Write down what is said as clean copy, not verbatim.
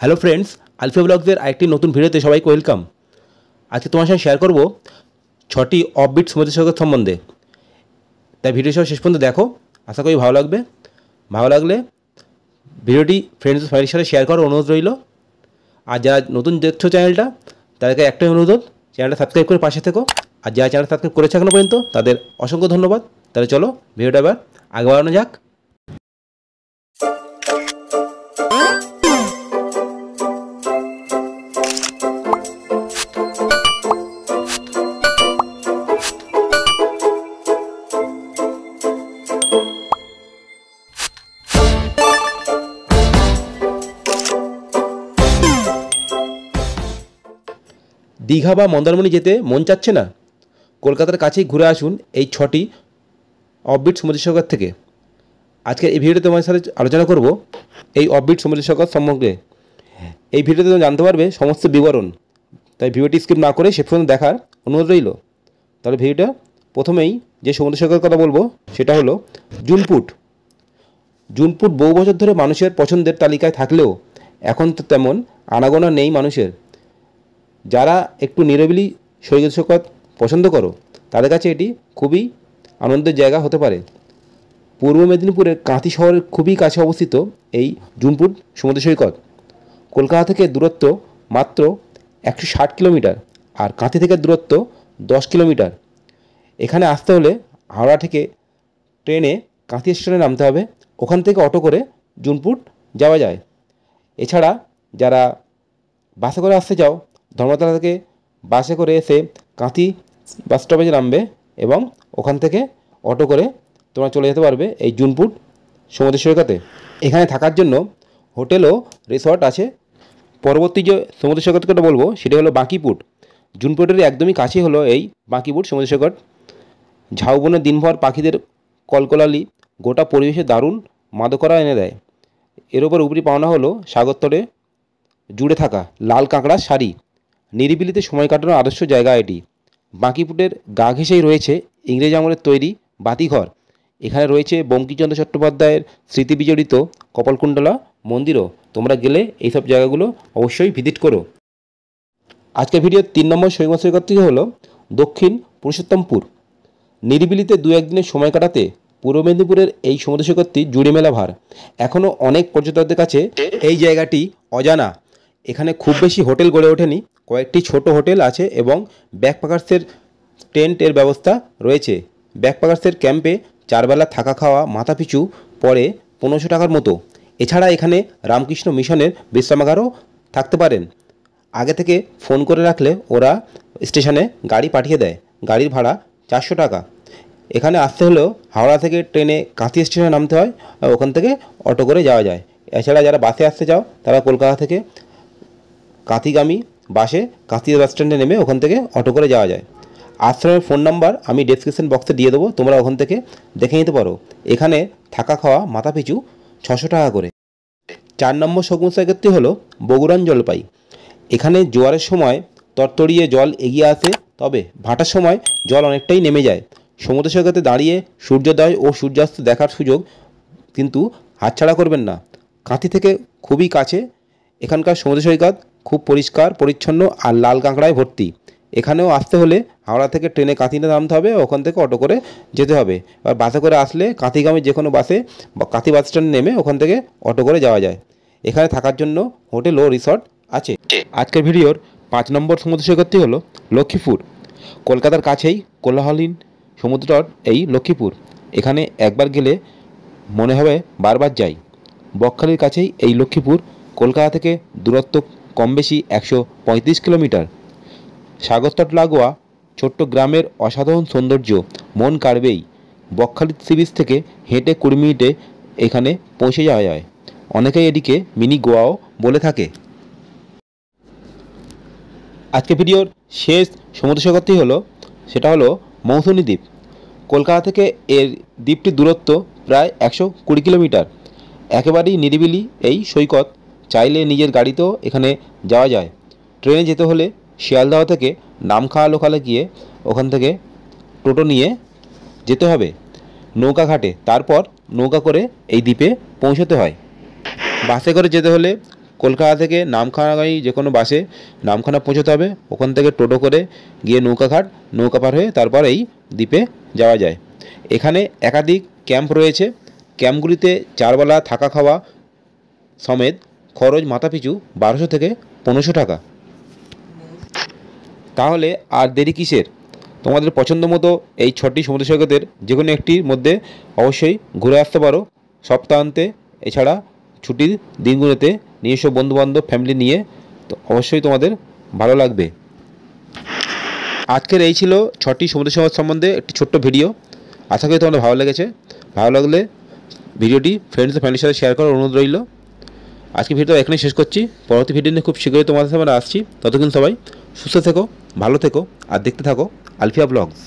Hello friends, alpha ব্লগসের আরেকটি নতুন ভিডিওতে সবাইকে ওয়েলকাম। আজকে তোমার সঙ্গে শেয়ার করব 6টি অফবিট সমুদ্র সৈকত সম্বন্ধে। তাই ভিডিও সব শেষ পর্যন্ত দেখো, আশা করি ভালো লাগবে। ভালো লাগলে ভিডিওটি ফ্রেন্ডস সবাই সাথে শেয়ার করার অনুরোধ রইল। আর যারা নতুন দেখছো চ্যানেলটা, তাদেরকে একটাই অনুরোধ, চ্যানেলটা সাবস্ক্রাইব করে পাশে থেকো। আর যারা চ্যানেল সাবস্ক্রাইব করেছে এখনো পর্যন্ত, তাদের অসংখ্য ধন্যবাদ। তাহলে চলো ভিডিওটা এবার আগে বাড়ানো যাক। দীঘা বা মন্দারমণি যেতে মন চাচ্ছে না? কলকাতার কাছেই ঘুরে আসুন এই 6টি অফবিট সমুদ্র সৈকত থেকে। আজকে এই ভিডিওতে তোমার সাথে আলোচনা করব এই অফবিট সমুদ্র সৈকত সম্পর্কে। এই ভিডিওতে তুমি জানতে পারবে সমস্ত বিবরণ, তাই ভিডিওটি স্কিপ না করে শেষ পর্যন্ত দেখার অনুরোধ রইল। তাহলে ভিডিওটা প্রথমেই যে সমুদ্র সৈকতের কথা বলবো সেটা হলো জুনপুট। জুনপুট বহু বছর ধরে মানুষের পছন্দের তালিকায় থাকলেও এখন তো তেমন আনাগোনা নেই মানুষের। যারা একটু নিরিবিলি সৈকত সৈকত পছন্দ করো, তাদের কাছে এটি খুবই আনন্দের জায়গা হতে পারে। পূর্ব মেদিনীপুরের কাঁথি শহরের খুবই কাছে অবস্থিত এই জুনপুট সমুদ্র সৈকত। কলকাতা থেকে দূরত্ব মাত্র 160 কিলোমিটার, আর কাঁথি থেকে দূরত্ব 10 কিলোমিটার। এখানে আসতে হলে হাওড়া থেকে ট্রেনে কাঁথি স্টেশনে নামতে হবে, ওখান থেকে অটো করে জুনপুট যাওয়া যায়। এছাড়া যারা বাসে করে আসতে চাও, ধর্মতলা থেকে বাসে করে এসে কাঁথি বাস স্টপেজে নামবে এবং ওখান থেকে অটো করে তোমরা চলে যেতে পারবে এই জুনপুট সমুদ্র সৈকতে। এখানে থাকার জন্য হোটেল ও রিসর্ট আছে। পরবর্তী যে সমুদ্র সৈকতটা বলবো সেটা হলো বাঁকিপুট। জুনপুটের একদমই কাছেই হলো এই বাঁকিপুট সমুদ্র সৈকত। ঝাউবনে দিনভর পাখিদের কলকলালি গোটা পরিবেশে দারুণ মাদকরা এনে দেয়। এর ওপর উপরি পাওনা হলো সাগরতটে জুড়ে থাকা লাল কাঁকড়ার সারি। নিরিবিলিতে সময় কাটানোর আদর্শ জায়গা এটি। বাঁকিপুটের গা ঘেঁষেই রয়েছে ইংরেজ আমলের তৈরি বাতিঘর। এখানে রয়েছে বঙ্কিমচন্দ্র চট্টোপাধ্যায়ের স্মৃতিবিজড়িত কপালকুণ্ডলা মন্দিরও। তোমরা গেলে এইসব জায়গাগুলো অবশ্যই ভিজিট করো। আজকের ভিডিওর 3 নম্বর সমুদ্র সৈকতটি হলো দক্ষিণ পুরুষোত্তমপুর। নিরিবিলিতে 2-1 দিনের সময় কাটাতে পূর্ব মেদিনীপুরের এই সমুদ্র সৈকতটি জুড়ে মেলা ভার। এখনও অনেক পর্যটকদের কাছে এই জায়গাটি অজানা। এখানে খুব বেশি হোটেল গড়ে ওঠেনি, কয়েকটি ছোট হোটেল আছে এবং ব্যাকপ্যাকার্সের টেন্টের ব্যবস্থা রয়েছে। ব্যাকপ্যাকার্সের ক্যাম্পে 4 বেলা থাকা খাওয়া মাথাপিছু পড়ে 1500 টাকার মতো। এছাড়া এখানে রামকৃষ্ণ মিশনের বিশ্রামাগারও থাকতে পারেন। আগে থেকে ফোন করে রাখলে ওরা স্টেশনে গাড়ি পাঠিয়ে দেয়। গাড়ির ভাড়া 400 টাকা। এখানে আসতে হলেও হাওড়া থেকে ট্রেনে কাঁথি স্টেশনে নামতে হয়, আর ওখান থেকে অটো করে যাওয়া যায়। এছাড়া যারা বাসে আসতে চাও, তারা কলকাতা থেকে কাঁথিগামী বাসে কাঁথি বাস স্ট্যান্ডে নেমে ওখান থেকে অটো করে যাওয়া যায়। আশ্রমের ফোন নাম্বার আমি ডেসক্রিপশন বক্সে দিয়ে দেবো, তোমরা ওখান থেকে দেখে নিতে পারো। এখানে থাকা খাওয়া মাথাপিছু 600 টাকা করে। 4 নম্বর সমুদ্র সৈকতটি হলো বগুড়ান জলপাই। এখানে জোয়ারের সময় তরতরিয়ে জল এগিয়ে আসে, তবে ভাটার সময় জল অনেকটাই নেমে যায়। সমুদ্র সৈকতে দাঁড়িয়ে সূর্যোদয় ও সূর্যাস্ত দেখার সুযোগ কিন্তু হাতছাড়া করবেন না। কাঁথি থেকে খুবই কাছে এখানকার সমুদ্র সৈকত, খুব পরিষ্কার পরিচ্ছন্ন আর লাল কাঁকড়ায় ভর্তি। এখানেও আসতে হলে হাওড়া থেকে ট্রেনে কাঁথিতে নামতে হবে, ওখান থেকে অটো করে যেতে হবে। আর বাসে করে আসলে কাঁথিগামী যে কোনো বাসে বা কাঁথি বাস স্ট্যান্ড নেমে ওখান থেকে অটো করে যাওয়া যায়। এখানে থাকার জন্য হোটেল ও রিসর্ট আছে। আজকের ভিডিওর 5 নম্বর সমুদ্র সৈকতটি হলো লক্ষ্মীপুর। কলকাতার কাছেই কোলাহলীন সমুদ্র তট এই লক্ষ্মীপুর। এখানে একবার গেলে মনে হবে বারবার যাই। বকখালির কাছেই এই লক্ষ্মীপুর। কলকাতা থেকে দূরত্ব কম বেশি 135 কিলোমিটার। সাগরতট লাগোয়া ছোট্ট গ্রামের অসাধারণ সৌন্দর্য মন কাড়বেই। বকখালি সি বিচ থেকে হেঁটে 20 মিনিটে এখানে পৌঁছে যাওয়া যায়। অনেকেই এদিকে মিনি গোয়াও বলে থাকে। আজকে ভিডিওর শেষ সমুদ্র সৈকতটি হলো সেটা হলো মৌসুনী দ্বীপ। কলকাতা থেকে এর দ্বীপটির দূরত্ব প্রায় 120 কিলোমিটার। একেবারেই নিরিবিলি এই সৈকত। চাইলে নিজের গাড়িতেও এখানে যাওয়া যায়। ট্রেনে যেতে হলে শিয়ালদহ থেকে নামখানা লোকালে গিয়ে ওখান থেকে টোটো নিয়ে যেতে হবে নৌকাঘাটে, তারপর নৌকা করে এই দ্বীপে পৌঁছতে হয়। বাসে করে যেতে হলে কলকাতা থেকে নামখানাগামী যে কোনো বাসে নামখানা পৌঁছতে হবে। ওখান থেকে টোটো করে গিয়ে নৌকাঘাট, নৌকা পার হয়ে তারপর এই দ্বীপে যাওয়া যায়। এখানে একাধিক ক্যাম্প রয়েছে। ক্যাম্পগুলিতে 4 বেলা থাকা খাওয়া সমেত খরচ মাথাপিছু 1200 থেকে 1500 টাকা। তাহলে আর দেরি কিসের? তোমাদের পছন্দ মতো এই 6টি সমুদ্র সৈকতের যে কোনো একটির মধ্যে অবশ্যই ঘুরে আসতে পারো সপ্তাহান্তে। এছাড়া ছুটির দিনগুলোতে নিজস্ব বন্ধুবান্ধব ফ্যামিলি নিয়ে, তো অবশ্যই তোমাদের ভালো লাগবে। আজকের এই ছিল 6টি সমুদ্র সৈকত সম্বন্ধে একটি ছোট্ট ভিডিও। আশা করি তোমাদের ভালো লেগেছে। ভালো লাগলে ভিডিওটি ফ্রেন্ডস ও ফ্যামিলির সাথে শেয়ার করার অনুরোধ রইল। আজকে ভিডিওটা এখানেই শেষ করছি। পরবর্তী ভিডিও নিয়ে খুব শীঘ্রই তোমাদের সামনে আসছি। ততক্ষণ সবাই সুস্থ থেকো, ভালো থেকো আর দেখতে থাকো আলফিয়া ব্লগস।